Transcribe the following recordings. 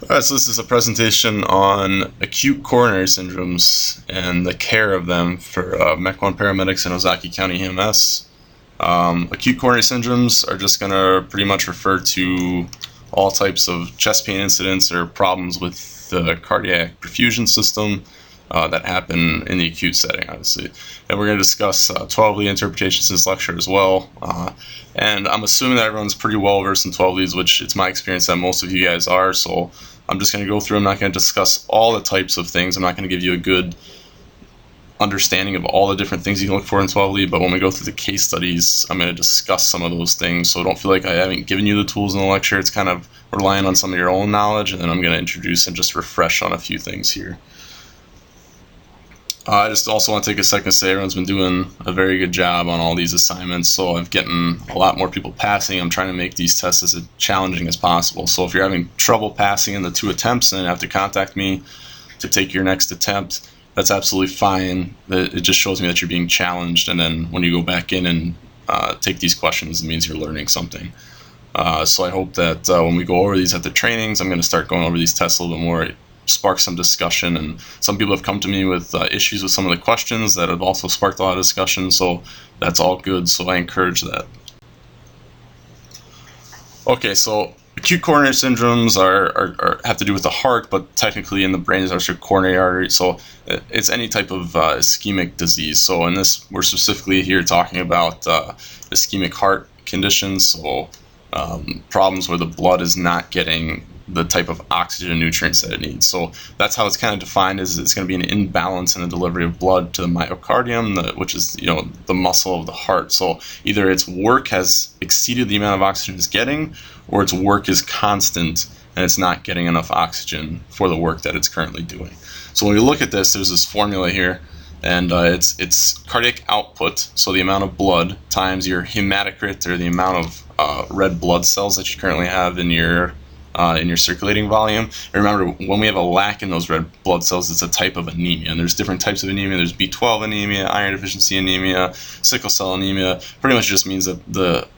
Alright, so this is a presentation on acute coronary syndromes and the care of them for Mequon Paramedics and Ozaki County EMS. Acute coronary syndromes are just going to pretty much refer to all types of chest pain incidents or problems with the cardiac perfusion system that happen in the acute setting, obviously. And we're going to discuss 12 lead interpretations in this lecture as well. And I'm assuming that everyone's pretty well versed in 12 leads, which it's my experience that most of you guys are. So I'm just going to go through. I'm not going to discuss all the types of things. I'm not going to give you a good understanding of all the different things you can look for in 12 lead, but when we go through the case studies, I'm going to discuss some of those things. So don't feel like I haven't given you the tools in the lecture. It's kind of relying on some of your own knowledge, and then I'm going to introduce and just refresh on a few things here. I just also want to take a second to say everyone's been doing a very good job on all these assignments, so I'm getting a lot more people passing. I'm trying to make these tests as challenging as possible. So if you're having trouble passing in the 2 attempts and you have to contact me to take your next attempt, that's absolutely fine. It just shows me that you're being challenged, and then when you go back in and take these questions, it means you're learning something. So I hope that when we go over these at the trainings, I'm going to start going over these tests a little bit more, spark some discussion, and some people have come to me with issues with some of the questions that have also sparked a lot of discussion, so that's all good, so I encourage that. Okay, so acute coronary syndromes have to do with the heart, but technically in the brain is also coronary artery, so it's any type of ischemic disease. So in this, we're specifically here talking about ischemic heart conditions, so problems where the blood is not getting the type of oxygen and nutrients that it needs. So that's how it's kind of defined, is it's going to be an imbalance in the delivery of blood to the myocardium, which is the muscle of the heart. So either its work has exceeded the amount of oxygen it's getting, or its work is constant and it's not getting enough oxygen for the work that it's currently doing. So when we look at this, there's this formula here, and it's cardiac output, so the amount of blood times your hematocrit, or the amount of red blood cells that you currently have in your circulating volume. And remember, when we have a lack in those red blood cells, it's a type of anemia. And there's different types of anemia. There's B12 anemia, iron deficiency anemia, sickle cell anemia. Pretty much just means that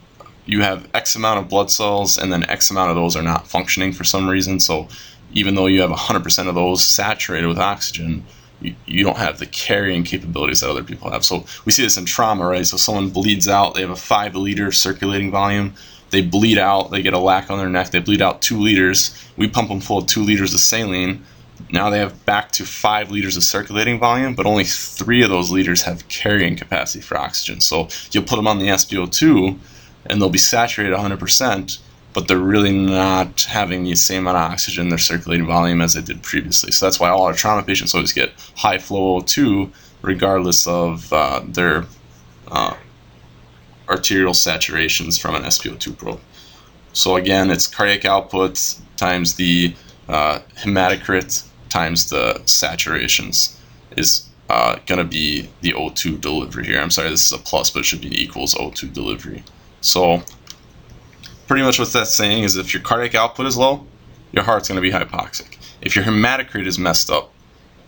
you have X amount of blood cells, and then X amount of those are not functioning for some reason. So even though you have 100% of those saturated with oxygen, you don't have the carrying capabilities that other people have. So we see this in trauma, right? So someone bleeds out, they have a 5 liter circulating volume. They bleed out, they get a lac on their neck, they bleed out 2 liters. We pump them full of 2 liters of saline. Now they have back to 5 liters of circulating volume, but only 3 of those liters have carrying capacity for oxygen. So you'll put them on the SpO2, and they'll be saturated 100%, but they're really not having the same amount of oxygen in their circulating volume as they did previously. So that's why all our trauma patients always get high flow O2, regardless of their arterial saturations from an SpO2 probe. So again, it's cardiac output times the hematocrit times the saturations is going to be the O2 delivery here. I'm sorry, this is a plus, but it should be equals O2 delivery. So pretty much what that's saying is if your cardiac output is low, your heart's going to be hypoxic. If your hematocrit is messed up,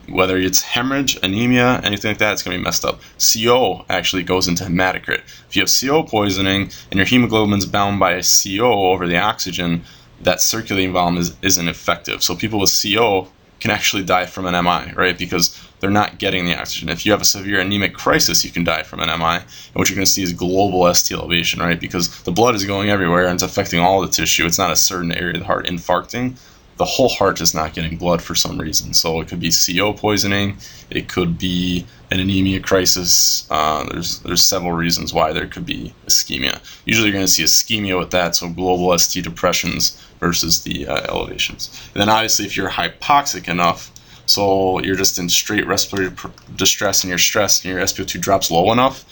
whether it's hemorrhage, anemia, anything like that, it's going to be messed up. CO actually goes into hematocrit. If you have CO poisoning and your hemoglobin's bound by a CO over the oxygen, that circulating volume isn't effective. So people with CO can actually die from an MI, right? Because they're not getting the oxygen. If you have a severe anemic crisis, you can die from an MI. And what you're going to see is global ST elevation, right? Because the blood is going everywhere and it's affecting all the tissue. It's not a certain area of the heart infarcting. The whole heart is not getting blood for some reason. So it could be CO poisoning, it could be an anemia crisis. There's several reasons why there could be ischemia. Usually you're going to see ischemia with that, so global ST depressions versus the elevations. And then obviously if you're hypoxic enough, so you're just in straight respiratory distress and you're stressed and your SpO2 drops low enough,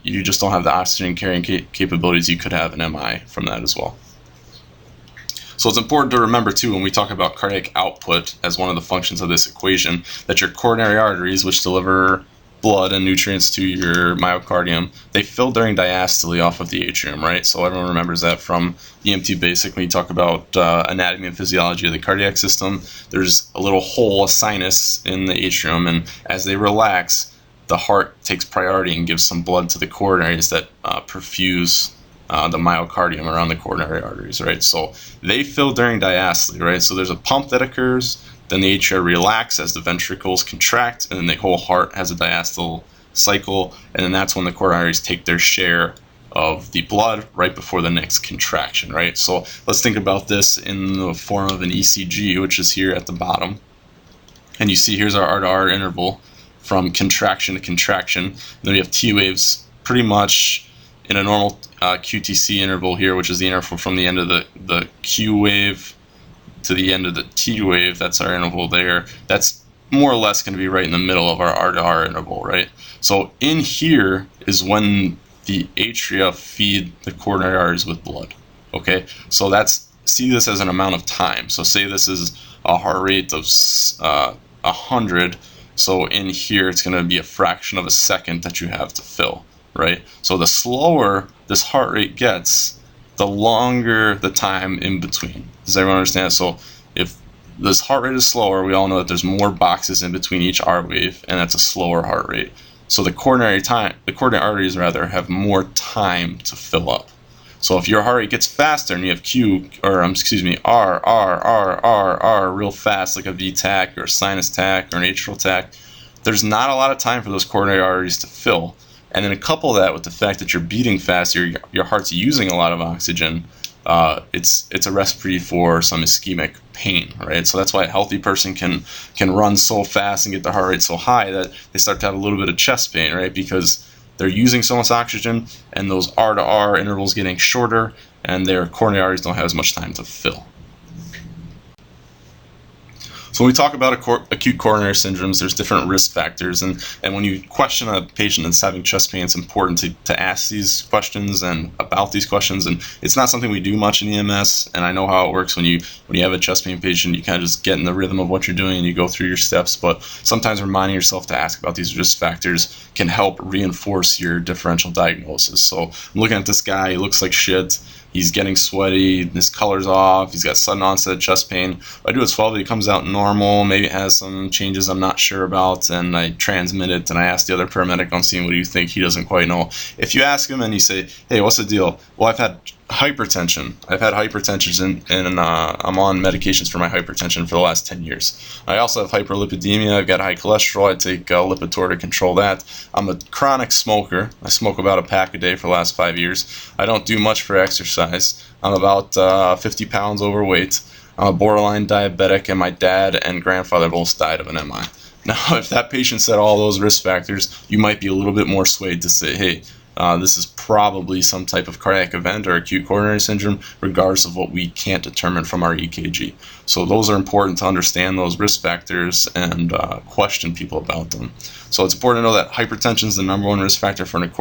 you just don't have the oxygen carrying capabilities. You could have an MI from that as well. So it's important to remember too, when we talk about cardiac output as one of the functions of this equation, that your coronary arteries, which deliver blood and nutrients to your myocardium, they fill during diastole off of the atrium, right? So everyone remembers that from EMT Basic. When you talk about anatomy and physiology of the cardiac system, there's a little hole, a sinus in the atrium, and as they relax, the heart takes priority and gives some blood to the coronaries that perfuse the myocardium around the coronary arteries, right? So they fill during diastole, right? So there's a pump that occurs, then the atria relax as the ventricles contract, and then the whole heart has a diastole cycle, and then that's when the coronary arteries take their share of the blood right before the next contraction, right? So let's think about this in the form of an ECG, which is here at the bottom. And you see here's our R-to-R interval from contraction to contraction. And then we have T waves pretty much in a normal QTC interval here, which is the interval from the end of the Q wave to the end of the T wave. That's our interval there. That's more or less going to be right in the middle of our R-to-R interval, right? So in here is when the atria feed the coronary arteries with blood. Okay, so see this as an amount of time. So say this is a heart rate of 100. So in here it's going to be a fraction of a second that you have to fill, right? So the slower this heart rate gets, the longer the time in between. Does everyone understand? So if this heart rate is slower, we all know that there's more boxes in between each R wave, and that's a slower heart rate. So the coronary arteries have more time to fill up. So if your heart rate gets faster and you have R real fast, like a V-tach or a sinus tach or an atrial tach, there's not a lot of time for those coronary arteries to fill. And then couple that with the fact that you're beating faster, your heart's using a lot of oxygen, it's a recipe for some ischemic pain, right? So that's why a healthy person can run so fast and get their heart rate so high that they start to have a little bit of chest pain, right? Because they're using so much oxygen, and those R-to-R intervals getting shorter, and their coronary arteries don't have as much time to fill. So when we talk about acute coronary syndromes, there's different risk factors, and when you question a patient that's having chest pain, it's important to ask these questions and about these questions. And it's not something we do much in EMS, and I know how it works when you have a chest pain patient. You kind of just get in the rhythm of what you're doing and you go through your steps, but sometimes reminding yourself to ask about these risk factors can help reinforce your differential diagnosis. So I'm looking at this guy, he looks like shit. He's getting sweaty, his color's off, he's got sudden onset chest pain. If I do a 12, he comes out normal, maybe it has some changes I'm not sure about, and I transmit it, and I ask the other paramedic on scene, what do you think? He doesn't quite know. If you ask him and you say, hey, what's the deal? Well, I've had hypertension. And I'm on medications for my hypertension for the last 10 years. I also have hyperlipidemia. I've got high cholesterol. I take Lipitor to control that. I'm a chronic smoker. I smoke about a pack a day for the last 5 years. I don't do much for exercise. I'm about 50 pounds overweight. I'm a borderline diabetic, and my dad and grandfather both died of an MI. Now, if that patient said all those risk factors, you might be a little bit more swayed to say, hey, this is probably some type of cardiac event or acute coronary syndrome, regardless of what we can't determine from our EKG. So those are important to understand those risk factors and question people about them. So it's important to know that hypertension is the number one risk factor for an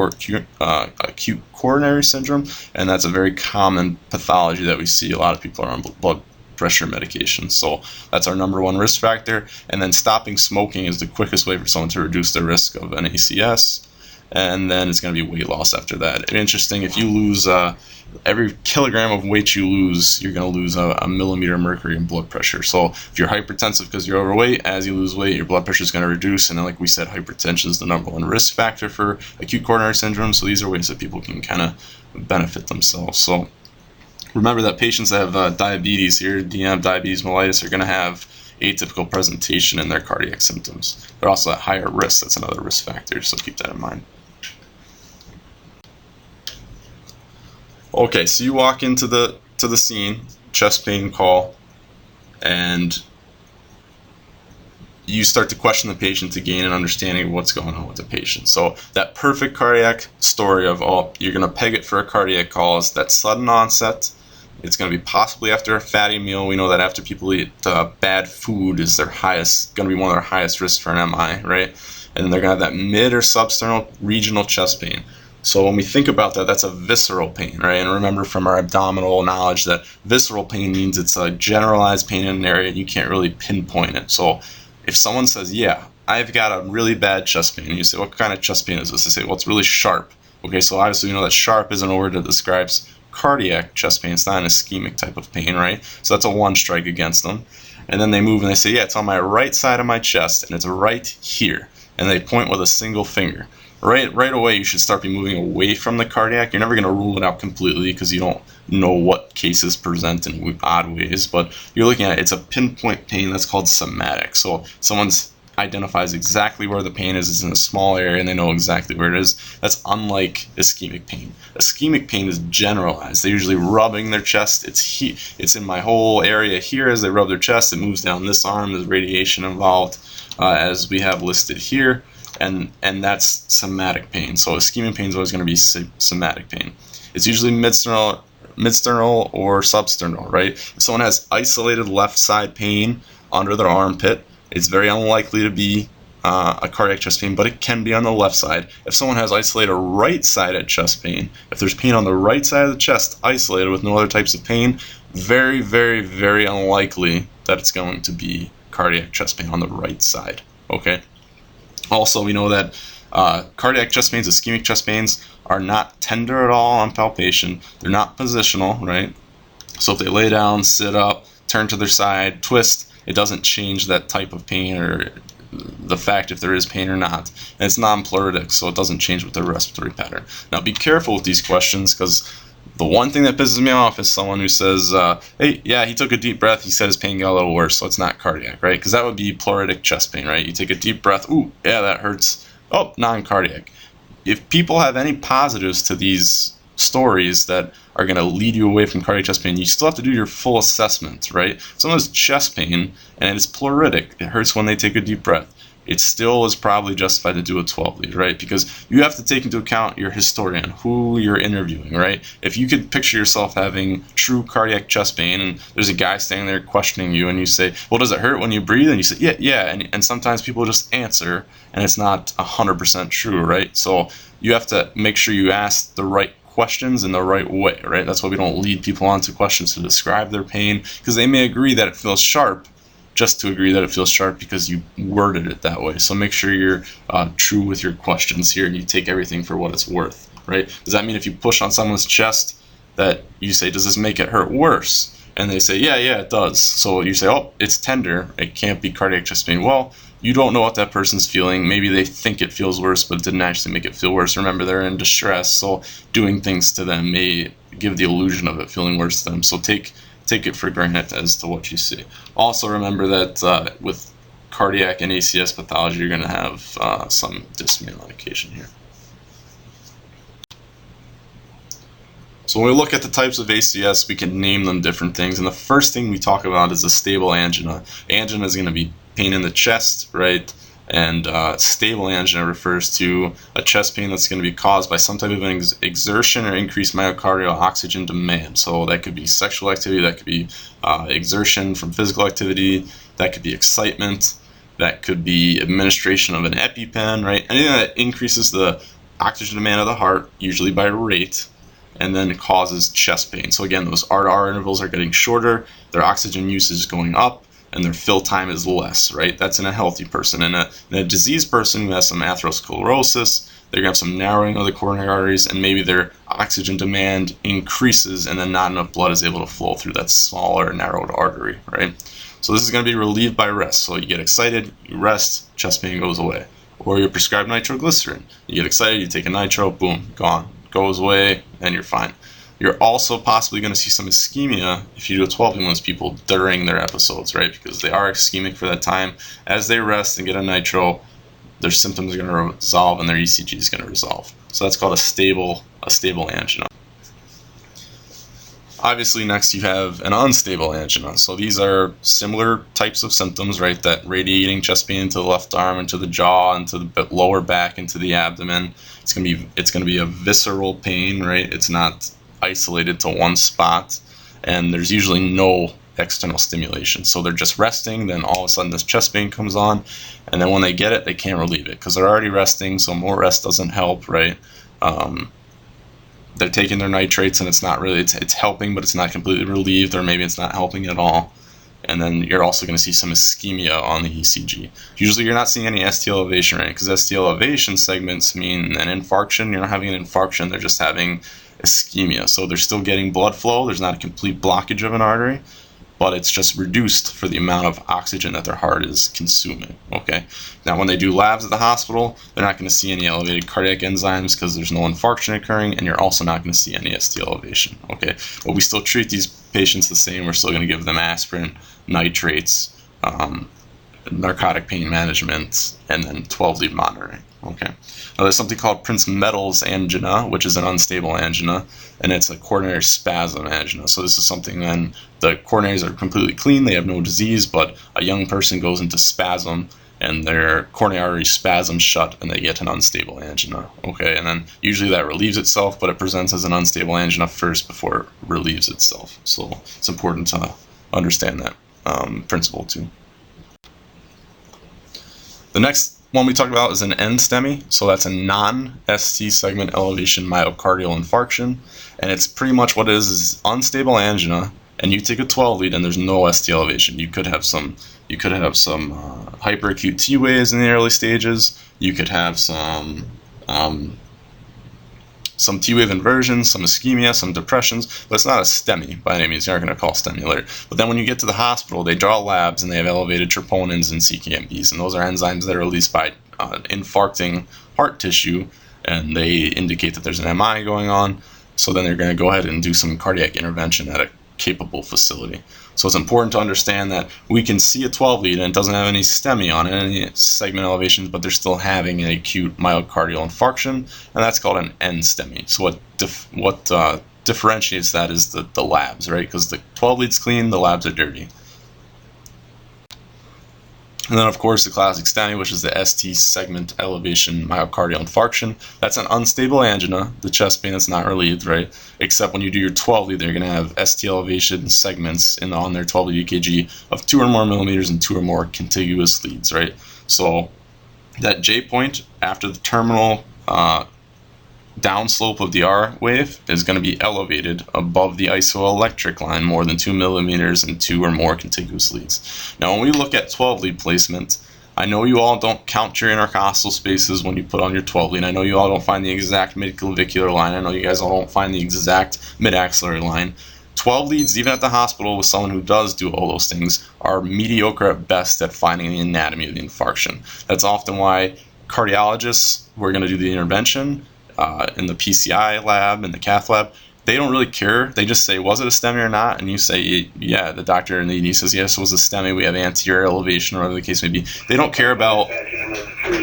acute coronary syndrome, and that's a very common pathology that we see. A lot of people are on blood pressure medication. So that's our number one risk factor. And then stopping smoking is the quickest way for someone to reduce the risk of an ACS. And then it's going to be weight loss after that. Interesting, if you lose every kilogram of weight you lose, you're going to lose a millimeter of mercury in blood pressure. So if you're hypertensive because you're overweight, as you lose weight, your blood pressure is going to reduce. And then, like we said, hypertension is the number one risk factor for acute coronary syndrome. So these are ways that people can kind of benefit themselves. So remember that patients that have diabetes here, DM, diabetes mellitus, are going to have atypical presentation in their cardiac symptoms. They're also at higher risk. That's another risk factor, so keep that in mind. Okay, so you walk into the scene, chest pain call, and you start to question the patient to gain an understanding of what's going on with the patient. So that perfect cardiac story of, oh, you're going to peg it for a cardiac call is that sudden onset. It's going to be possibly after a fatty meal. We know that after people eat bad food is going to be one of their highest risks for an MI, right? And then they're going to have that mid or substernal regional chest pain. So when we think about that, that's a visceral pain, right? And remember from our abdominal knowledge that visceral pain means it's a generalized pain in an area and you can't really pinpoint it. So if someone says, yeah, I've got a really bad chest pain, and you say, what kind of chest pain is this? They say, well, it's really sharp. Okay, so obviously we know that sharp isn't a word that describes cardiac chest pain. It's not an ischemic type of pain, right? So that's a one strike against them. And then they move and they say, yeah, it's on my right side of my chest and it's right here. And they point with a single finger. right away you should start be moving away from the cardiac. You're never going to rule it out completely because you don't know what cases present in odd ways, but you're looking at it's a pinpoint pain that's called somatic. So someone's identifies exactly where the pain is. It's in a small area and they know exactly where it is. That's unlike ischemic pain. Ischemic pain is generalized. They're usually rubbing their chest. It's in my whole area here. As they rub their chest, it moves down this arm. There's radiation involved, as we have listed here, and that's somatic pain. So ischemic pain is always going to be somatic pain. It's usually midsternal or substernal, right? If someone has isolated left side pain under their armpit, it's very unlikely to be a cardiac chest pain, but it can be on the left side. If someone has isolated right sided chest pain, if there's pain on the right side of the chest isolated with no other types of pain, very, very, very unlikely that it's going to be cardiac chest pain on the right side. Okay. Also, we know that cardiac chest pains, ischemic chest pains, are not tender at all on palpation. They're not positional, right? So if they lay down, sit up, turn to their side, twist, it doesn't change that type of pain or the fact if there is pain or not. And it's non-pleuritic, so it doesn't change with their respiratory pattern. Now be careful with these questions, because the one thing that pisses me off is someone who says, hey, yeah, he took a deep breath, he said his pain got a little worse, so it's not cardiac, right? Because that would be pleuritic chest pain, right? You take a deep breath, ooh, yeah, that hurts. Oh, non-cardiac. If people have any positives to these stories that are going to lead you away from cardiac chest pain, you still have to do your full assessment, right? If someone has chest pain and it's pleuritic, it hurts when they take a deep breath, it still is probably justified to do a 12 lead, right? Because you have to take into account your historian, who you're interviewing, right? If you could picture yourself having true cardiac chest pain and there's a guy standing there questioning you and you say, well, does it hurt when you breathe? And you say, yeah. And sometimes people just answer and it's not 100% true, right? So you have to make sure you ask the right questions in the right way, right? That's why we don't lead people on to questions to describe their pain, because they may agree that it feels sharp just to agree that it feels sharp because you worded it that way. So make sure you're true with your questions here and you take everything for what it's worth, right? Does that mean if you push on someone's chest that you say, does this make it hurt worse? And they say, yeah, it does. So you say, oh, it's tender, it can't be cardiac chest pain. Well, you don't know what that person's feeling. Maybe they think it feels worse, but it didn't actually make it feel worse. Remember, they're in distress, so doing things to them may give the illusion of it feeling worse to them. So take it for granted as to what you see. Also remember that with cardiac and ACS pathology, you're going to have some dyspnea on occasion here. So when we look at the types of ACS, we can name them different things. And the first thing we talk about is a stable angina. Angina is going to be pain in the chest, right? And stable angina refers to a chest pain that's going to be caused by some type of exertion or increased myocardial oxygen demand. So that could be sexual activity, that could be exertion from physical activity, that could be excitement, that could be administration of an EpiPen, right? Anything that increases the oxygen demand of the heart, usually by rate, and then it causes chest pain. So again, those R-to-R intervals are getting shorter, their oxygen use is going up, and their fill time is less, right? That's in a healthy person. In a diseased person who has some atherosclerosis, they're going to have some narrowing of the coronary arteries, and maybe their oxygen demand increases, and then not enough blood is able to flow through that smaller, narrowed artery, right? So this is going to be relieved by rest. So you get excited, you rest, chest pain goes away. Or you're prescribed nitroglycerin. You get excited, you take a nitro, boom, gone. Goes away, and you're fine. You're also possibly going to see some ischemia if you do a 12 in those people during their episodes, right? Because they are ischemic for that time. As they rest and get a nitro, their symptoms are going to resolve and their ECG is going to resolve. So that's called a stable angina. Obviously, next you have an unstable angina. So these are similar types of symptoms, right? That radiating chest pain into the left arm, into the jaw, into the lower back, into the abdomen. It's going to be a visceral pain, right? It's not isolated to one spot, and there's usually no external stimulation. So they're just resting, then all of a sudden this chest pain comes on, and then when they get it, they can't relieve it because they're already resting, so more rest doesn't help, right? They're taking their nitrates and it's not really, it's helping, but it's not completely relieved, or maybe it's not helping at all. And then you're also going to see some ischemia on the ECG. Usually you're not seeing any ST elevation, right? Because ST elevation segments mean an infarction. You're not having an infarction, they're just having ischemia. So they're still getting blood flow. There's not a complete blockage of an artery, but it's just reduced for the amount of oxygen that their heart is consuming. Okay. Now, when they do labs at the hospital, they're not going to see any elevated cardiac enzymes because there's no infarction occurring, and you're also not going to see any ST elevation. Okay. But we still treat these patients the same. We're still going to give them aspirin, nitrates, narcotic pain management, and then 12-lead monitoring. Okay. Now, there's something called Prince-Metal's angina, which is an unstable angina, and it's a coronary spasm angina. So this is something then the coronaries are completely clean, they have no disease, but a young person goes into spasm and their coronary artery spasms shut and they get an unstable angina. Okay, and then usually that relieves itself, but it presents as an unstable angina first before it relieves itself. So it's important to understand that principle too. The next one we talk about is an NSTEMI, so that's a non-ST segment elevation myocardial infarction, and it's pretty much what it is unstable angina, and you take a 12-lead and there's no ST elevation. You could have some hyperacute T waves in the early stages. You could have some T wave inversions, some ischemia, some depressions, but it's not a STEMI by any means. You're not going to call STEMI later. But then when you get to the hospital, they draw labs and they have elevated troponins and CKMBs, and those are enzymes that are released by infarcting heart tissue, and they indicate that there's an MI going on. So then they're going to go ahead and do some cardiac intervention at a capable facility. So it's important to understand that we can see a 12-lead and it doesn't have any STEMI on it, any segment elevations, but they're still having an acute myocardial infarction, and that's called an NSTEMI. So what differentiates that is the labs, right? Because the 12-lead's clean, the labs are dirty. And then, of course, the classic STEMI, which is the ST segment elevation myocardial infarction. That's an unstable angina, the chest pain that's not relieved, right? Except when you do your 12-lead, they're going to have ST elevation segments on their 12-lead EKG of 2 or more millimeters and 2 or more contiguous leads, right? So that J point after the terminal downslope of the R wave is going to be elevated above the isoelectric line more than 2 millimeters and 2 or more contiguous leads. Now, when we look at 12-lead placement, I know you all don't count your intercostal spaces when you put on your 12-lead. I know you all don't find the exact midclavicular line. I know you guys all don't find the exact mid-axillary line. 12 leads, even at the hospital with someone who does do all those things, are mediocre at best at finding the anatomy of the infarction. That's often why cardiologists who are going to do the intervention in the PCI lab, in the cath lab, they don't really care. They just say, was it a STEMI or not? And you say, yeah, the doctor in the ED says, yes, it was a STEMI. We have anterior elevation, or whatever the case may be. They don't care about, they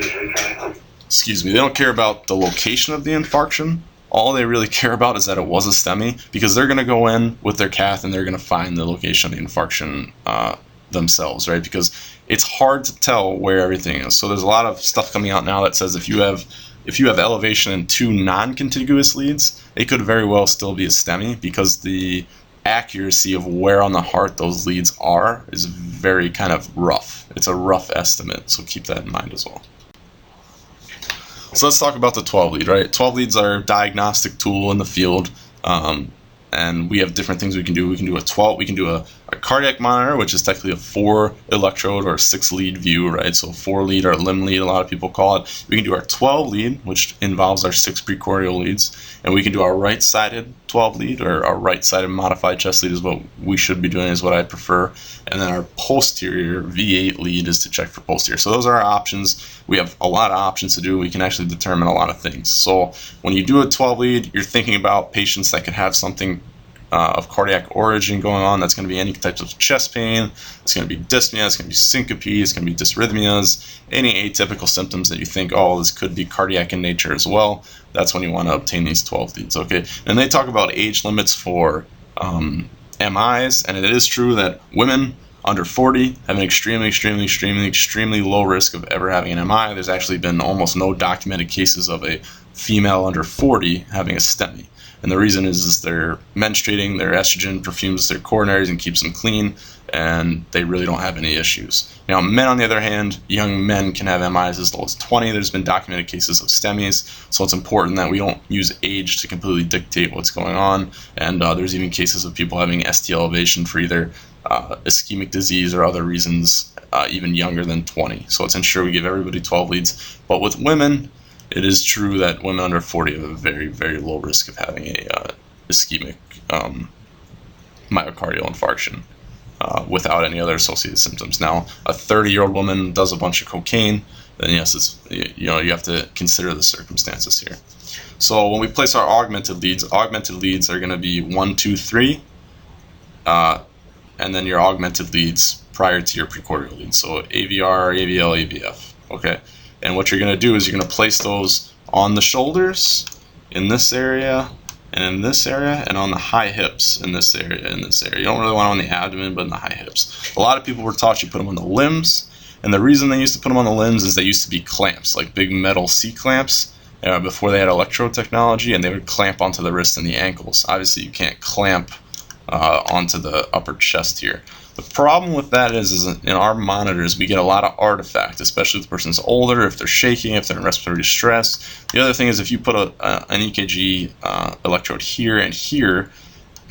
don't care about the location of the infarction. All they really care about is that it was a STEMI, because they're going to go in with their cath and they're going to find the location of the infarction themselves, right? Because it's hard to tell where everything is. So there's a lot of stuff coming out now that says if you have elevation in 2 non-contiguous leads, it could very well still be a STEMI, because the accuracy of where on the heart those leads are is very kind of rough. It's a rough estimate, so keep that in mind as well. So let's talk about the 12-lead, right? 12 leads are a diagnostic tool in the field, and we have different things we can do. We can do a cardiac monitor, which is technically a 4-electrode or 6-lead view, right? So 4-lead or limb lead, a lot of people call it. We can do our 12-lead, which involves our 6 precordial leads, and we can do our right-sided 12-lead, or our right-sided modified chest lead is what we should be doing, is what I prefer. And then our posterior V8 lead is to check for posterior. So those are our options. We have a lot of options to do. We can actually determine a lot of things. So when you do a 12-lead, you're thinking about patients that could have something of cardiac origin going on. That's going to be any types of chest pain. It's going to be dyspnea. It's going to be syncope. It's going to be dysrhythmias. Any atypical symptoms that you think, oh, this could be cardiac in nature as well. That's when you want to obtain these 12 leads. Okay, and they talk about age limits for MIs, and it is true that women under 40 have an extremely low risk of ever having an MI. There's actually been almost no documented cases of a female under 40 having a STEMI. And the reason is they're menstruating, their estrogen perfumes their coronaries and keeps them clean, and they really don't have any issues. Now, men, on the other hand, young men can have MIs as low as 20. There's been documented cases of STEMIs, so it's important that we don't use age to completely dictate what's going on. And there's even cases of people having ST elevation for either ischemic disease or other reasons, even younger than 20. So let's ensure we give everybody 12 leads. But with women, it is true that women under 40 have a very low risk of having a ischemic myocardial infarction. without any other associated symptoms. Now, a 30-year-old woman does a bunch of cocaine, then yes, it's, you have to consider the circumstances here. So when we place our augmented leads are going to be 1, 2, 3, and then your augmented leads prior to your precordial leads. So AVR, AVL, AVF. Okay, and what you're going to do is you're going to place those on the shoulders, in this area, and in this area, and on the high hips in this area, You don't really want them on the abdomen, but in the high hips. A lot of people were taught you put them on the limbs, and the reason they used to put them on the limbs is they used to be clamps, like big metal C-clamps, before they had electrode technology, and they would clamp onto the wrist and the ankles. Obviously, you can't clamp onto the upper chest here. The problem with that is in our monitors, we get a lot of artifact, especially if the person's older, if they're shaking, if they're in respiratory distress. The other thing is if you put an EKG electrode here and here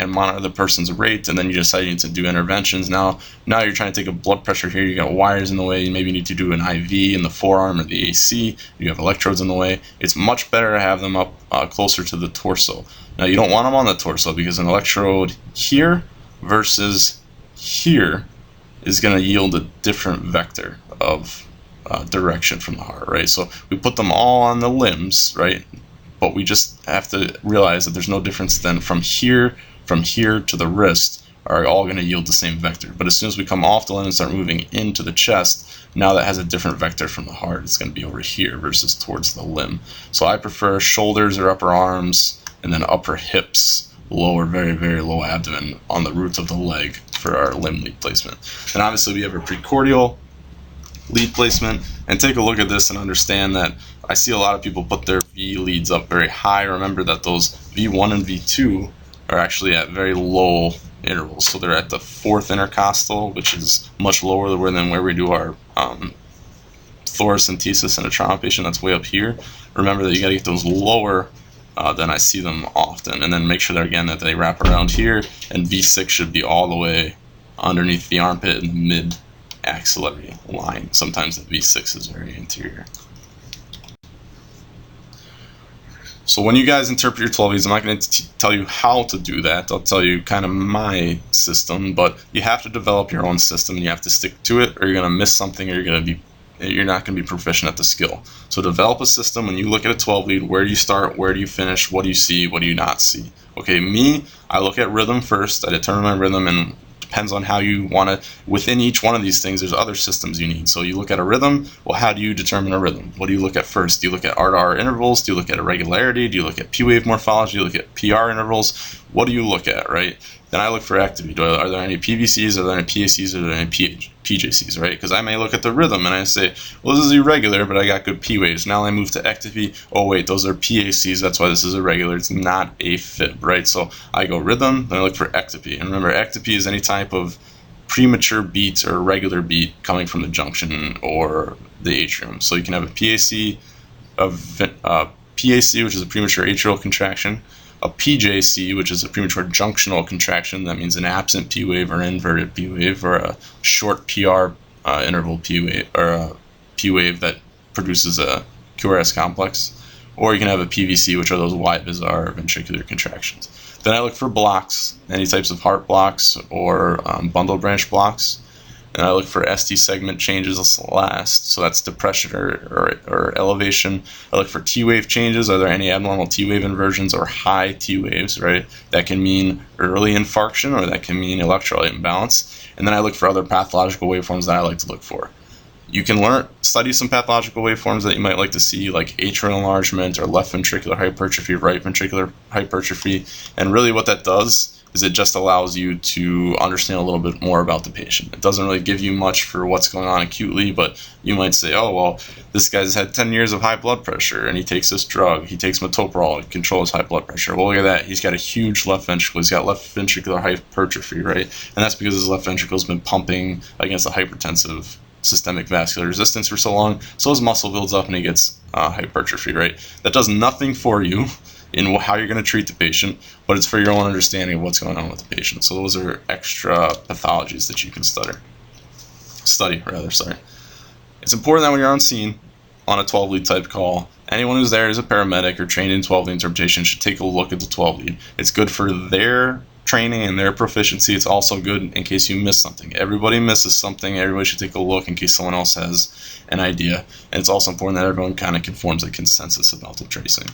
and monitor the person's rate, and then you decide you need to do interventions, now you're trying to take a blood pressure here, you got wires in the way, you maybe need to do an IV in the forearm or the AC, you have electrodes in the way. It's much better to have them up closer to the torso. Now you don't want them on the torso because an electrode here versus here is going to yield a different vector of direction from the heart, right? So we put them all on the limbs, right? But we just have to realize that there's no difference then from here to the wrist are all going to yield the same vector. But as soon as we come off the limb and start moving into the chest, now that has a different vector from the heart. It's going to be over here versus towards the limb. So I prefer shoulders or upper arms, and then upper hips, lower, very, very low abdomen on the roots of the leg for our limb lead placement. And obviously we have a precordial lead placement, and take a look at this and understand that I see a lot of people put their V leads up very high. Remember that those V1 and V2 are actually at very low intervals. So they're at the 4th intercostal, which is much lower than where we do our thoracentesis in a trauma patient. That's way up here. Remember that you got to get those lower than I see them often, and then make sure that again that they wrap around here, and V6 should be all the way underneath the armpit in the mid axillary line. Sometimes the V6 is very anterior. So when you guys interpret your 12 leads, I'm not going to tell you how to do that. I'll tell you kind of my system, but you have to develop your own system and you have to stick to it, or you're going to miss something, or you're not going to be proficient at the skill. So develop a system. When you look at a 12 lead, where do you start? Where do you finish? What do you see? What do you not see? Okay, I look at rhythm first. I determine my rhythm, and depends on how you want to, within each one of these things, there's other systems you need. So you look at a rhythm, well, how do you determine a rhythm? What do you look at first? Do you look at R-to-R intervals? Do you look at irregularity? Do you look at P-wave morphology? Do you look at PR intervals? What do you look at, right? Then I look for activity. Are there any PVCs? Are there any PACs? Are there any PJCs, right? Because I may look at the rhythm and I say, well, this is irregular, but I got good P waves. Now I move to activity. Oh, wait, those are PACs. That's why this is irregular. It's not a fib, right? So I go rhythm, then I look for ectopy. And remember, ectopy is any type of premature beat or irregular beat coming from the junction or the atrium. So you can have a PAC, which is a premature atrial contraction, a PJC, which is a premature junctional contraction. That means an absent P wave or inverted P wave, or a short PR interval P wave, or a P wave that produces a QRS complex. Or you can have a PVC, which are those wide bizarre ventricular contractions. Then I look for blocks, any types of heart blocks or bundle branch blocks. And I look for ST segment changes last, so that's depression or elevation. I look for T-wave changes. Are there any abnormal T-wave inversions or high T-waves, right? That can mean early infarction, or that can mean electrolyte imbalance. And then I look for other pathological waveforms that I like to look for. You can study some pathological waveforms that you might like to see, like atrial enlargement or left ventricular hypertrophy, right ventricular hypertrophy. And really what that does is it just allows you to understand a little bit more about the patient. It doesn't really give you much for what's going on acutely, but you might say, oh, well, this guy's had 10 years of high blood pressure and he takes this drug. He takes metoprolol to control his high blood pressure. Well, look at that. He's got a huge left ventricle. He's got left ventricular hypertrophy, right? And that's because his left ventricle's been pumping against a hypertensive systemic vascular resistance for so long, so his muscle builds up and he gets hypertrophy, right? That does nothing for you in how you're going to treat the patient, but it's for your own understanding of what's going on with the patient. So those are extra pathologies that you can study. It's important that when you're on scene on a 12-lead type call, anyone who's there as a paramedic or trained in 12-lead interpretation should take a look at the 12-lead. It's good for their training and their proficiency, it's also good in case you miss something. Everybody misses something. Everybody should take a look in case someone else has an idea. And it's also important that everyone kind of conforms a consensus about the tracing.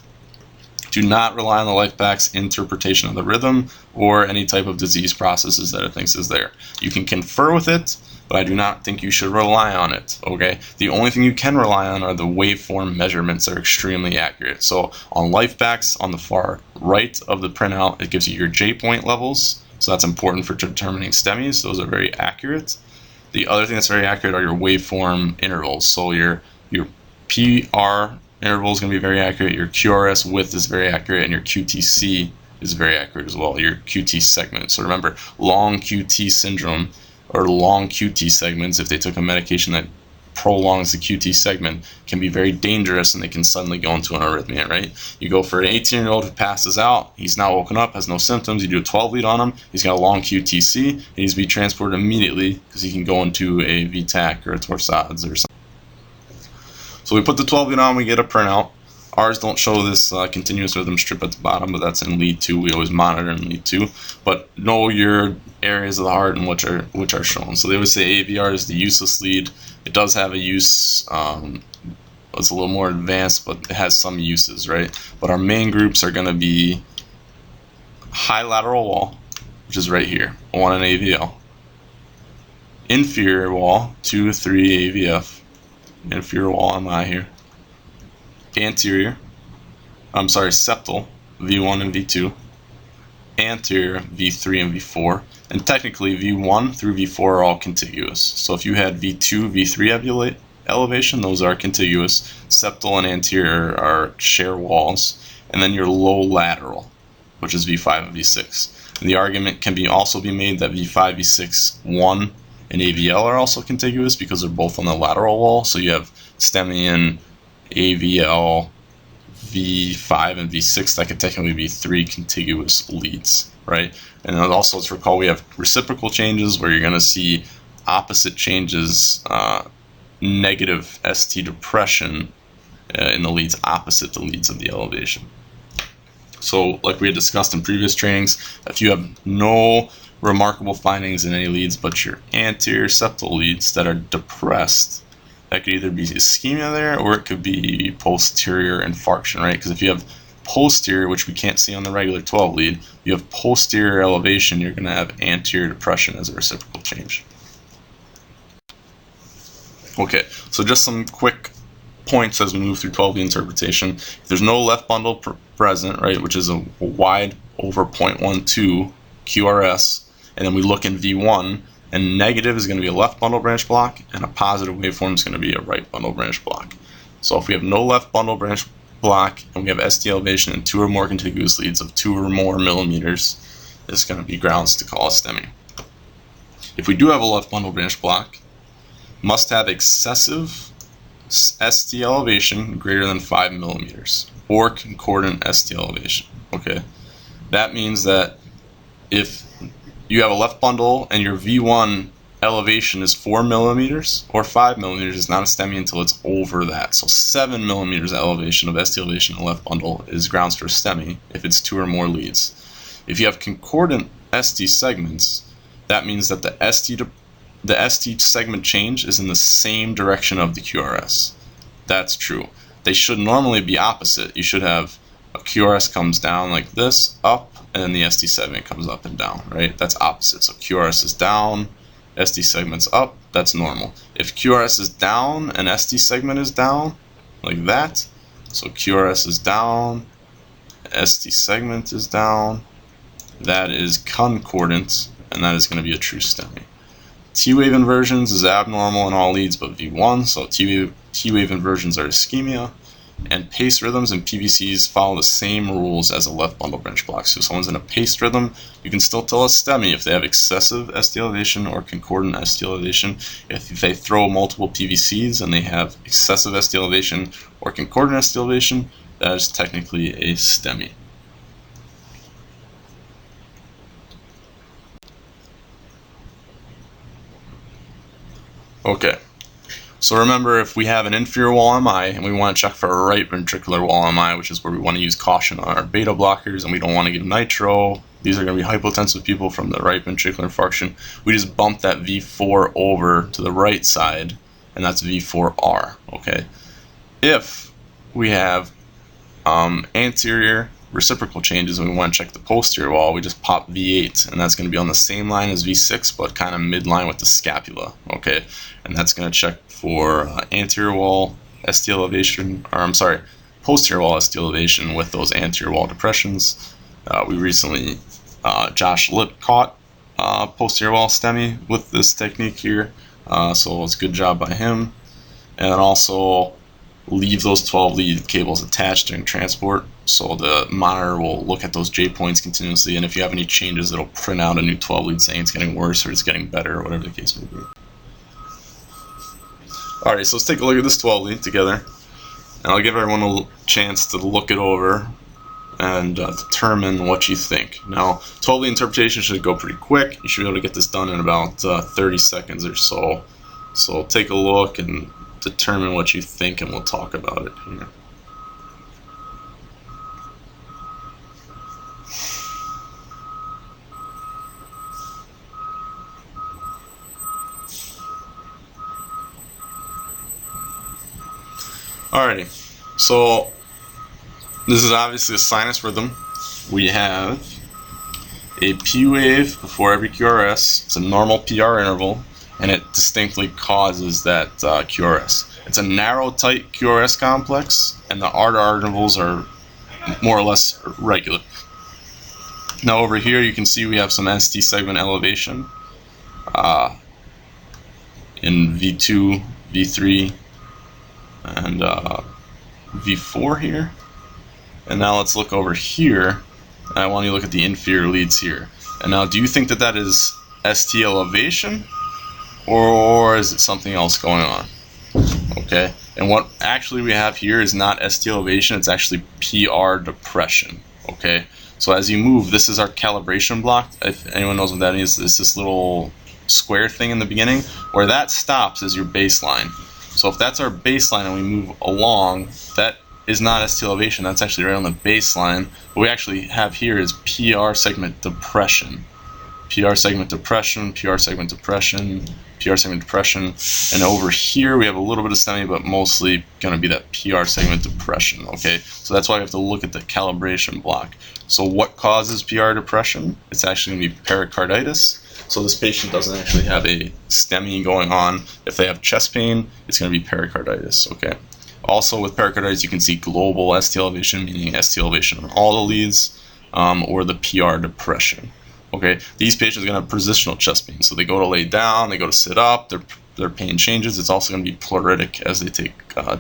Do not rely on the life pack's interpretation of the rhythm or any type of disease processes that it thinks is there. You can confer with it, but I do not think you should rely on it, okay? The only thing you can rely on are the waveform measurements that are extremely accurate. So on life packs, on the far right of the printout, it gives you your J point levels. So that's important for determining STEMIs. Those are very accurate. The other thing that's very accurate are your waveform intervals. So your PR interval is going to be very accurate, your QRS width is very accurate, and your QTC is very accurate as well, your QT segment. So remember, long QT syndrome or long QT segments, if they took a medication that prolongs the QT segment, can be very dangerous and they can suddenly go into an arrhythmia, right? You go for an 18-year-old who passes out, he's now woken up, has no symptoms, you do a 12 lead on him, he's got a long QTC, he needs to be transported immediately because he can go into a VTAC or a torsades or something. So we put the 12 lead on, we get a printout. Ours don't show this continuous rhythm strip at the bottom, but that's in lead 2. We always monitor in lead 2. But know your areas of the heart and which are shown. So they always say AVR is the useless lead. It does have a use. It's a little more advanced, but it has some uses, right? But our main groups are going to be high lateral wall, which is right here, 1 in AVL. Inferior wall, 2, 3 AVF. Inferior wall MI here. Anterior, septal, V1 and V2. Anterior, V3 and V4. And technically, V1 through V4 are all contiguous. So if you had V2, V3 elevation, those are contiguous. Septal and anterior are share walls. And then your low lateral, which is V5 and V6. And the argument can also be made that V5, V6, 1, and AVL are also contiguous because they're both on the lateral wall. So you have STEMI and AVL, V5 and V6, that could technically be 3 contiguous leads, right? And then also, let's recall we have reciprocal changes where you're going to see opposite changes, negative ST depression in the leads opposite the leads of the elevation. So like we had discussed in previous trainings, if you have no remarkable findings in any leads but your anterior septal leads that are depressed, that could either be ischemia there or it could be posterior infarction, right? Because if you have posterior, which we can't see on the regular 12 lead, you have posterior elevation, you're going to have anterior depression as a reciprocal change. Okay, so just some quick points as we move through 12 lead interpretation. If there's no left bundle present, right, which is a wide over 0.12 QRS, and then we look in V1, and negative is going to be a left bundle branch block, and a positive waveform is going to be a right bundle branch block. So if we have no left bundle branch block, and we have ST elevation and 2 or more contiguous leads of 2 or more millimeters, it's going to be grounds to call a STEMI. If we do have a left bundle branch block, must have excessive ST elevation greater than 5 millimeters, or concordant ST elevation, okay? That means that if you have a left bundle and your V1 elevation is 4 millimeters or 5 millimeters, is not a STEMI until it's over that. So 7 millimeters elevation of ST elevation in the left bundle is grounds for STEMI if it's 2 or more leads. If you have concordant ST segments, that means that the ST segment change is in the same direction of the QRS. That's true. They should normally be opposite. You should have a QRS comes down like this, up, and then the ST segment comes up and down, right? That's opposite. So QRS is down, ST segment's up, that's normal. If QRS is down and ST segment is down, like that, so QRS is down, ST segment is down, that is concordant, and that is going to be a true STEMI. T-wave inversions is abnormal in all leads but V1, so T-wave inversions are ischemia. And pace rhythms and PVCs follow the same rules as a left bundle branch block. So if someone's in a paced rhythm, you can still tell a STEMI if they have excessive ST elevation or concordant ST elevation. If they throw multiple PVCs and they have excessive ST elevation or concordant ST elevation, that is technically a STEMI. Okay. So remember, if we have an inferior wall MI and we want to check for a right ventricular wall MI, which is where we want to use caution on our beta blockers and we don't want to give nitro, These are going to be hypotensive people from the right ventricular infarction. We just bump that V4 over to the right side, and that's V4R, okay? If we have anterior reciprocal changes and we want to check the posterior wall, we just pop V8, and that's going to be on the same line as V6, but kind of midline with the scapula, okay? And that's going to check for anterior wall ST elevation, or I'm sorry, posterior wall ST elevation with those anterior wall depressions. We recently, Josh Lipp caught posterior wall STEMI with this technique here, so it's a good job by him. And also leave those 12 lead cables attached during transport, so the monitor will look at those J points continuously, and if you have any changes, it'll print out a new 12 lead saying it's getting worse or it's getting better, or whatever the case may be. Alright, so let's take a look at this 12 lead together, and I'll give everyone a chance to look it over and determine what you think. Now, 12 lead interpretation should go pretty quick. You should be able to get this done in about 30 seconds or so. So take a look and determine what you think, and we'll talk about it here. Alrighty, so this is obviously a sinus rhythm. We have a P wave before every QRS. It's a normal PR interval, and it distinctly causes that QRS. It's a narrow, tight QRS complex, and the R-to-R intervals are more or less regular. Now over here you can see we have some ST segment elevation in V2, V3, and V4 here. And now let's look over here, and I want you to look at the inferior leads here. And now, do you think that that is ST elevation, or is it something else going on? Okay, and what actually we have here is not ST elevation, it's actually PR depression. Okay, so as you move, this is our calibration block. If anyone knows what that is, it's this little square thing in the beginning. Where that stops is your baseline. So if that's our baseline and we move along, that is not ST elevation, that's actually right on the baseline. What we actually have here is PR segment depression. PR segment depression, PR segment depression, PR segment depression, and over here we have a little bit of STEMI, but mostly going to be that PR segment depression, okay? So that's why we have to look at the calibration block. So what causes PR depression? It's actually going to be pericarditis. So this patient doesn't actually have a STEMI going on. If they have chest pain, it's going to be pericarditis, okay? Also with pericarditis, you can see global ST elevation, meaning ST elevation on all the leads, or the PR depression. Okay, these patients are going to have positional chest pain. So they go to lay down, they go to sit up, their pain changes. It's also going to be pleuritic as they take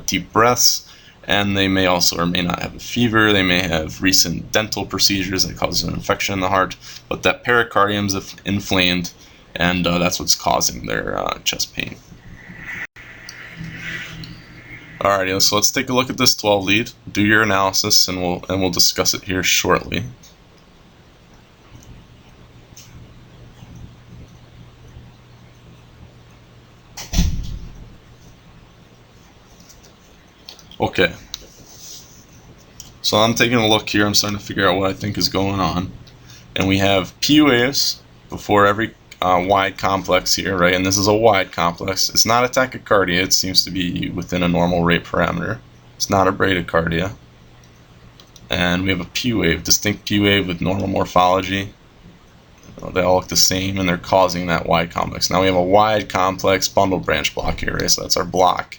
deep breaths. And they may also or may not have a fever. They may have recent dental procedures that causes an infection in the heart. But that pericardium is inflamed, and that's what's causing their chest pain. Alrighty, so let's take a look at this 12 lead. Do your analysis, and we'll discuss it here shortly. Okay, so I'm taking a look here. I'm starting to figure out what I think is going on. And we have P waves before every wide complex here, right? And this is a wide complex. It's not a tachycardia. It seems to be within a normal rate parameter. It's not a bradycardia. And we have a P wave, distinct P wave with normal morphology. They all look the same, and they're causing that wide complex. Now we have a wide complex bundle branch block here, right? So that's our block.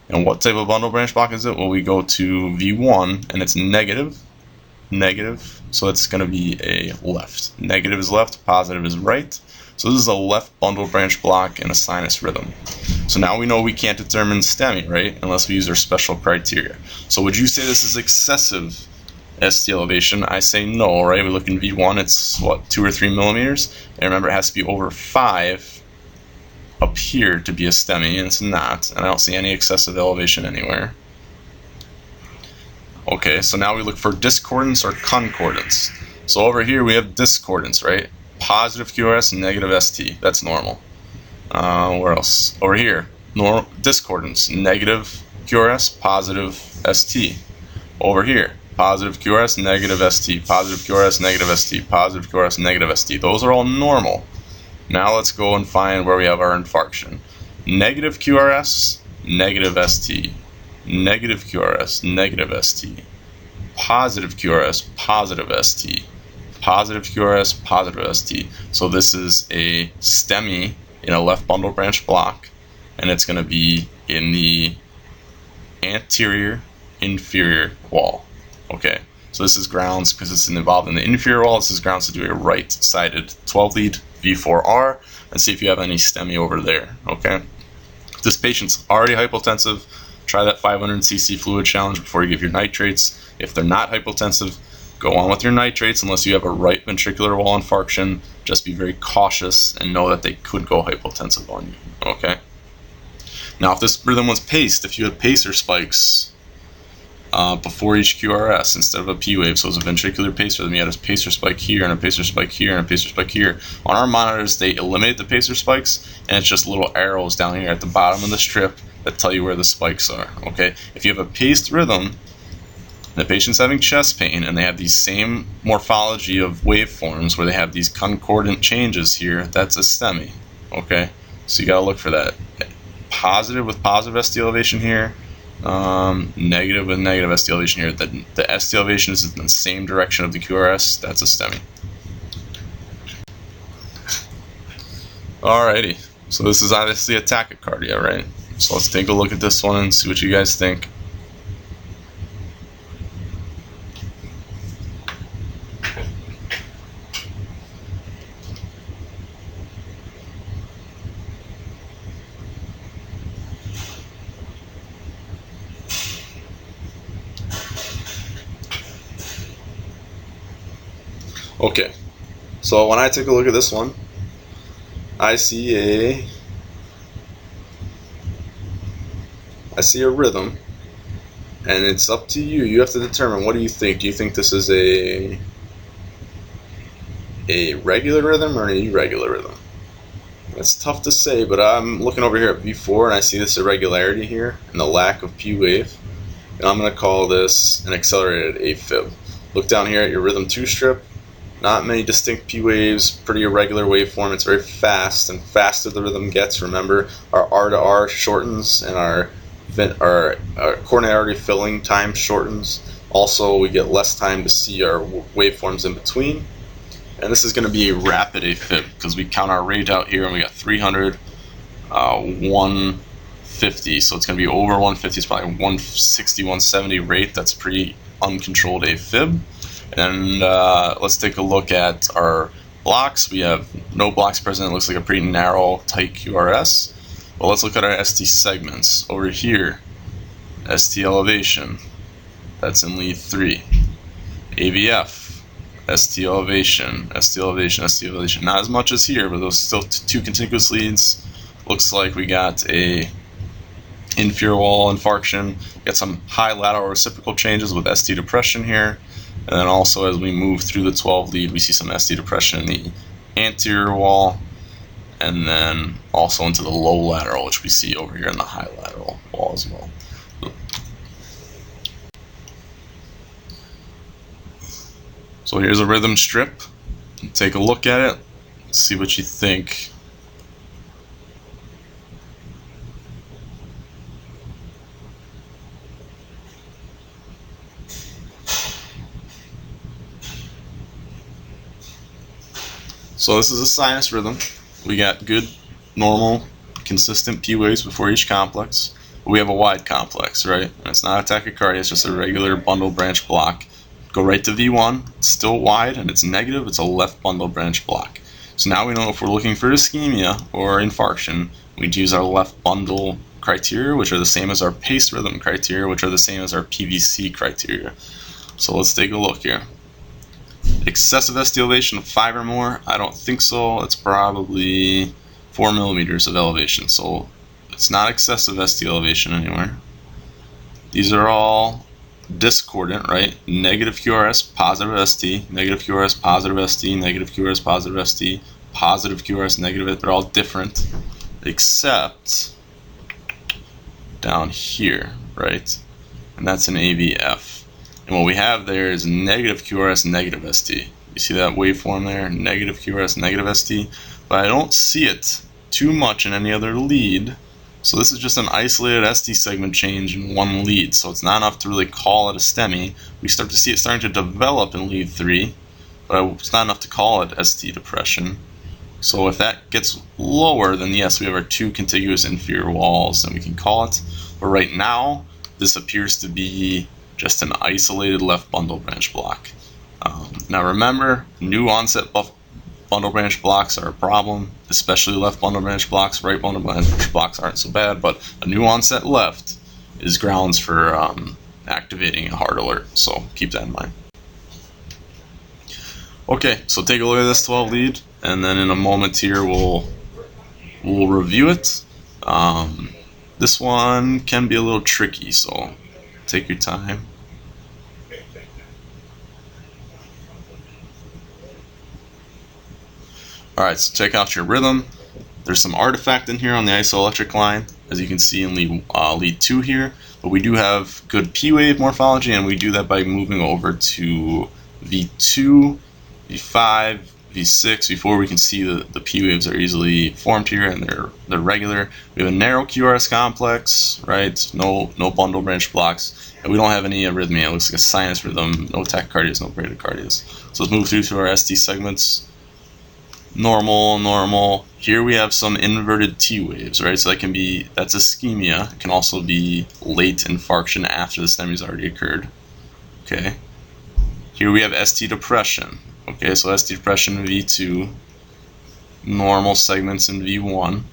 And what type of bundle branch block is it? Well, we go to V1, and it's negative, negative, so it's going to be a left. Negative is left, positive is right. So this is a left bundle branch block in a sinus rhythm. So now we know we can't determine STEMI, right, unless we use our special criteria. So would you say this is excessive ST elevation? I say no, right? We look in V1, it's what, 2 or 3 millimeters? And remember, it has to be over 5 up here to be a STEMI, and it's not, and I don't see any excessive elevation anywhere. Okay, so now we look for discordance or concordance. So over here we have discordance, right? Positive QRS and negative ST, that's normal. Where else? Over here, discordance, negative QRS, positive ST. Over here, positive QRS, negative ST, positive QRS, negative ST, positive QRS, negative ST. Those are all normal. Now let's go and find where we have our infarction. Negative QRS, negative ST, negative QRS, negative ST, positive QRS, positive ST, positive QRS, positive ST. So this is a STEMI in a left bundle branch block, and it's going to be in the anterior inferior wall. Okay, so this is grounds because it's involved in the inferior wall. This is grounds to do a right-sided 12 lead V4R and see if you have any STEMI over there. Okay, if this patient's already hypotensive, try that 500 cc fluid challenge before you give your nitrates. If they're not hypotensive, go on with your nitrates unless you have a right ventricular wall infarction. Just be very cautious and know that they could go hypotensive on you. Okay. Now, if this rhythm was paced, if you had pacer spikes before each QRS instead of a P wave, so it was a ventricular pace rhythm, you had a pacer spike here and a pacer spike here and a pacer spike here. On our monitors, they eliminate the pacer spikes, and it's just little arrows down here at the bottom of the strip that tell you where the spikes are. Okay. If you have a paced rhythm, the patient's having chest pain and they have these same morphology of waveforms where they have these concordant changes here, that's a STEMI. Okay, so you gotta look for that. Positive with positive ST elevation here, negative with negative ST elevation here. The ST elevation is in the same direction of the QRS, that's a STEMI. Alrighty, so this is obviously a tachycardia, right? So let's take a look at this one and see what you guys think. Okay, so when I take a look at this one, I see a rhythm, and it's up to you. You have to determine, what do you think? Do you think this is a regular rhythm or an irregular rhythm? It's tough to say, but I'm looking over here at V4 and I see this irregularity here and the lack of P wave, and I'm going to call this an accelerated AFib. Look down here at your rhythm 2 strip. Not many distinct P waves, pretty irregular waveform. It's very fast, and faster the rhythm gets. Remember, our R to R shortens, and our coronary artery filling time shortens. Also, we get less time to see our waveforms in between. And this is going to be a rapid AFib because we count our rate out here, and we got 300, 150. So it's going to be over 150. It's probably 160, 170 rate. That's pretty uncontrolled AFib. And let's take a look at our blocks. We have no blocks present. It looks like a pretty narrow, tight QRS. But let's look at our ST segments. Over here, ST elevation. That's in lead 3. AVF, ST elevation, ST elevation, ST elevation. Not as much as here, but those still 2 contiguous leads. Looks like we got a inferior wall infarction. Got some high lateral reciprocal changes with ST depression here. And then also, as we move through the 12 lead, we see some ST depression in the anterior wall, and then also into the low lateral, which we see over here in the high lateral wall as well. So here's a rhythm strip. Take a look at it, see what you think. So this is a sinus rhythm. We got good, normal, consistent P waves before each complex. But we have a wide complex, right? And it's not a tachycardia, it's just a regular bundle branch block. Go right to V1, it's still wide and it's negative, it's a left bundle branch block. So now we know if we're looking for ischemia or infarction, we'd use our left bundle criteria, which are the same as our pace rhythm criteria, which are the same as our PVC criteria. So let's take a look here. Excessive ST elevation of 5 or more? I don't think so. It's probably 4 millimeters of elevation, so it's not excessive ST elevation anywhere. These are all discordant, right? Negative QRS, positive ST, negative QRS, positive ST, negative QRS, positive ST, positive QRS, negative. They're all different, except down here, right? And that's an AVF. And what we have there is negative QRS, negative ST. You see that waveform there? Negative QRS, negative ST. But I don't see it too much in any other lead. So this is just an isolated ST segment change in one lead. So it's not enough to really call it a STEMI. We start to see it starting to develop in lead 3, but it's not enough to call it ST depression. So if that gets lower, then yes, we have our 2 contiguous inferior walls, and we can call it. But right now, this appears to be just an isolated left bundle branch block. Now remember, new onset bundle branch blocks are a problem, especially left bundle branch blocks. Right bundle branch blocks aren't so bad, but a new onset left is grounds for activating a hard alert, so keep that in mind. Okay, so take a look at this 12 lead, and then in a moment here we'll review it. This one can be a little tricky, so take your time. Alright, so check out your rhythm. There's some artifact in here on the isoelectric line, as you can see in lead 2 here, but we do have good P-wave morphology, and we do that by moving over to V2, V5, V6, V4. We can see the P-waves are easily formed here, and they're regular. We have a narrow QRS complex, right? No bundle branch blocks, and we don't have any arrhythmia. It looks like a sinus rhythm, no tachycardias, no bradycardias. So let's move through to our ST segments. Normal, normal. Here we have some inverted T waves, right? So that's ischemia. It can also be late infarction after the STEMI's already occurred. Okay. Here we have ST depression. Okay, so ST depression in V2, normal segments in V1. And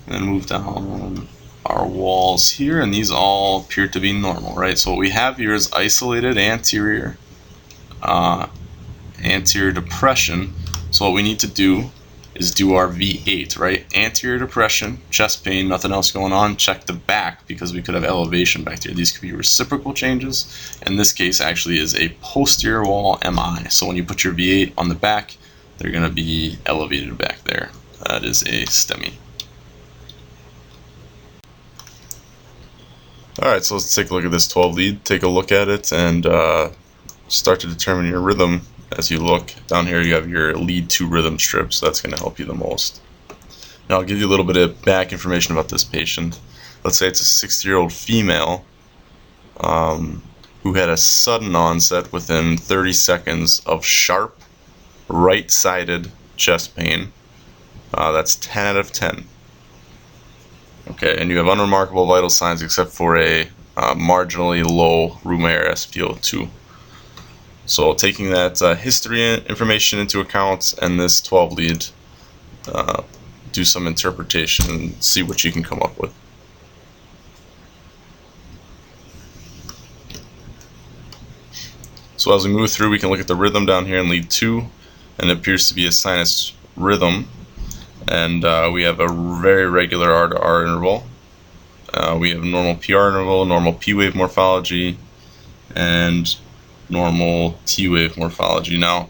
then move down our walls here, and these all appear to be normal, right? So what we have here is isolated anterior depression. So what we need to do is do our V8, right? Anterior depression, chest pain, nothing else going on. Check the back because we could have elevation back there. These could be reciprocal changes. In this case, actually is a posterior wall MI. So when you put your V8 on the back, they're going to be elevated back there. That is a STEMI. Alright, so let's take a look at this 12 lead. Take a look at it and start to determine your rhythm. As you look down here, you have your lead 2 rhythm strip, so that's going to help you the most. Now I'll give you a little bit of back information about this patient. Let's say it's a 60-year-old female who had a sudden onset within 30 seconds of sharp right-sided chest pain. That's 10 out of 10. Okay, and you have unremarkable vital signs except for a marginally low room air SpO2. So taking that history information into account and this 12 lead, do some interpretation and see what you can come up with. So as we move through, we can look at the rhythm down here in lead 2, and it appears to be a sinus rhythm. And we have a very regular R to R interval. We have normal PR interval, normal P wave morphology, and normal T wave morphology. Now,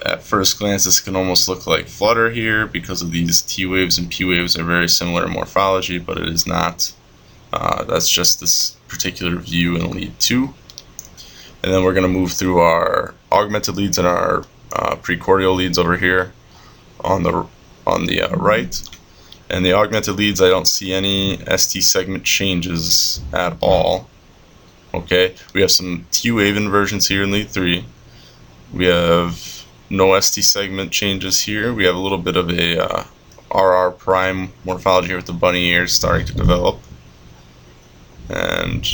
at first glance, this can almost look like flutter here because of these T waves and P waves are very similar in morphology, but it is not. That's just this particular view in lead 2. And then we're going to move through our augmented leads and our precordial leads over here on the right. And the augmented leads, I don't see any ST segment changes at all. Okay, we have some T wave inversions here in lead 3. We have no ST segment changes here. We have a little bit of a RR prime morphology here with the bunny ears starting to develop, and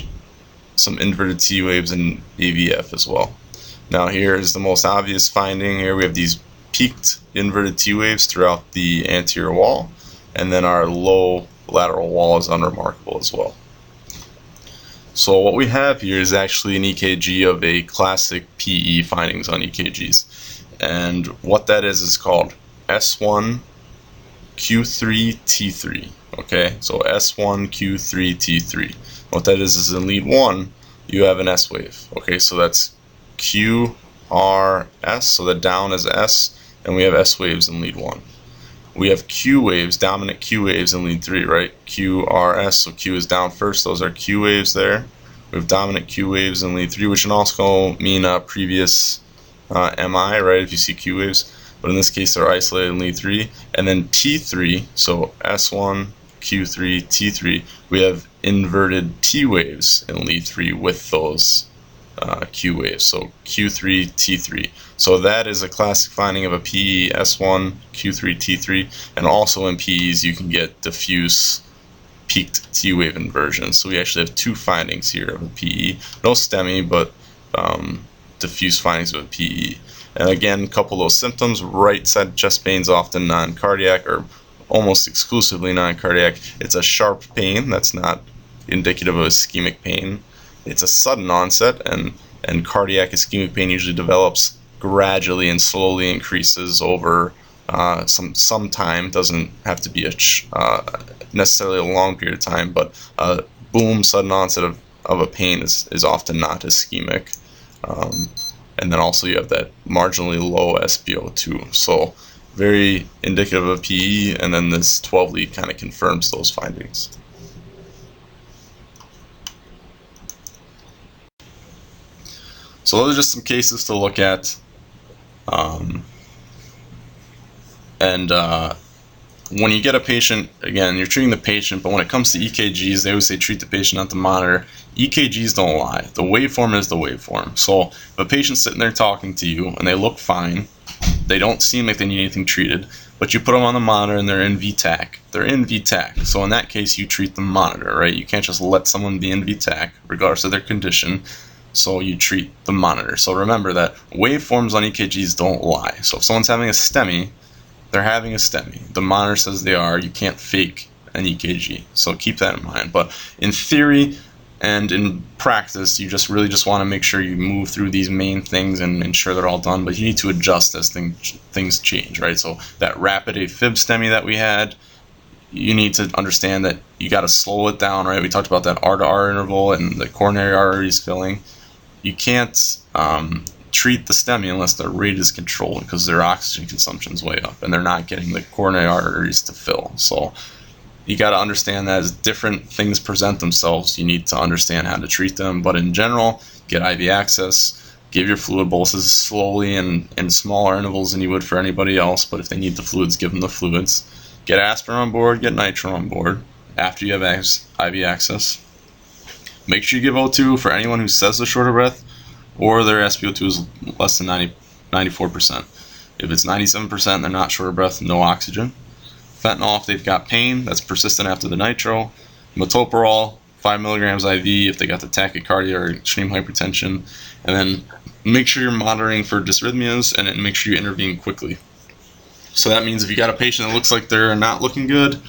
some inverted T waves in AVF as well. Now here is the most obvious finding. Here we have these peaked inverted T waves throughout the anterior wall, and then our low lateral wall is unremarkable as well. So what we have here is actually an EKG of a classic PE findings on EKGs. And what that is called S1 Q3 T3. Okay, so S1 Q3 T3. What that is in lead 1, you have an S wave. Okay, so that's Q, R, S, so the down is S, and we have S waves in lead 1. We have Q waves, dominant Q waves in lead 3, right? Q, R, S, so Q is down first, those are Q waves there. We have dominant Q waves in lead 3, which can also mean previous MI, right, if you see Q waves. But in this case, they're isolated in lead 3. And then T3, so S1, Q3, T3, we have inverted T waves in lead 3 with those Q waves, so Q3, T3. So that is a classic finding of a PE, S1, Q3, T3, and also in PEs you can get diffuse peaked T wave inversion. So we actually have 2 findings here of a PE. No STEMI, but diffuse findings of a PE. And again, couple those symptoms, right side chest pain is often non-cardiac or almost exclusively non-cardiac. It's a sharp pain that's not indicative of ischemic pain. It's a sudden onset, and cardiac ischemic pain usually develops gradually and slowly increases over some time. Doesn't have to be necessarily a long period of time, but boom, sudden onset of a pain is often not ischemic. And then also you have that marginally low SpO2. So very indicative of PE, and then this 12 lead kind of confirms those findings. So those are just some cases to look at. When you get a patient, again, you're treating the patient, but when it comes to EKGs, they always say treat the patient, not the monitor. EKGs don't lie. The waveform is the waveform. So if a patient's sitting there talking to you and they look fine, they don't seem like they need anything treated, but you put them on the monitor and they're in VTAC. They're in VTAC. So in that case, you treat the monitor, right? You can't just let someone be in VTAC, regardless of their condition. So you treat the monitor. So remember that waveforms on EKGs don't lie. So if someone's having a STEMI, they're having a STEMI. The monitor says they are. You can't fake an EKG. So keep that in mind. But in theory and in practice, you really just want to make sure you move through these main things and ensure they're all done. But you need to adjust as things change, right? So that rapid AFib STEMI that we had, you need to understand that you got to slow it down, right? We talked about that R to R interval and the coronary arteries filling. You can't treat the STEMI unless their rate is controlled, because their oxygen consumption is way up and they're not getting the coronary arteries to fill. So you got to understand that as different things present themselves, you need to understand how to treat them. But in general, get IV access, give your fluid boluses slowly and in smaller intervals than you would for anybody else. But if they need the fluids, give them the fluids. Get aspirin on board, get nitro on board after you have IV access. Make sure you give O2 for anyone who says they're short of breath or their SpO2 is less than 94%. If it's 97%, they're not short of breath, no oxygen. Fentanyl if they've got pain that's persistent after the nitro. Metoprolol, 5 milligrams IV if they got the tachycardia or extreme hypertension. And then make sure you're monitoring for dysrhythmias and then make sure you intervene quickly. So that means if you got a patient that looks like they're not looking good,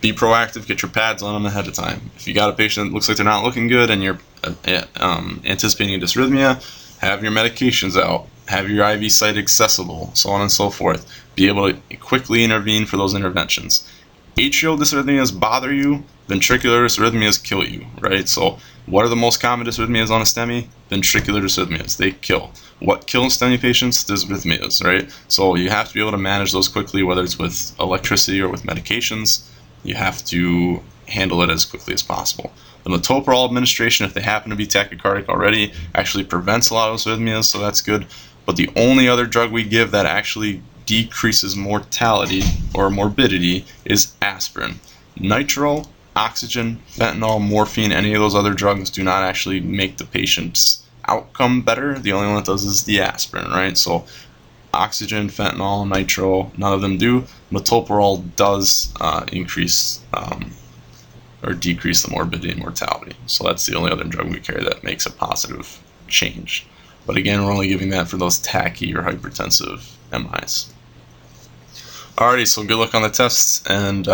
be proactive, get your pads on them ahead of time. If you got a patient that looks like they're not looking good and you're anticipating a dysrhythmia, have your medications out, have your IV site accessible, so on and so forth. Be able to quickly intervene for those interventions. Atrial dysrhythmias bother you, ventricular dysrhythmias kill you, right? So what are the most common dysrhythmias on a STEMI? Ventricular dysrhythmias, they kill. What kills STEMI patients? Dysrhythmias, right? So you have to be able to manage those quickly, whether it's with electricity or with medications. You have to handle it as quickly as possible. The metoprolol administration, if they happen to be tachycardic already, actually prevents a lot of those arrhythmias, so that's good. But the only other drug we give that actually decreases mortality or morbidity is aspirin. Nitro, oxygen, fentanyl, morphine, any of those other drugs do not actually make the patient's outcome better. The only one that does is the aspirin, right? So oxygen, fentanyl, nitro, none of them do. Metoprolol does increase or decrease the morbidity and mortality. So that's the only other drug we carry that makes a positive change. But again, we're only giving that for those tachy or hypertensive MIs. Alrighty, so good luck on the tests, and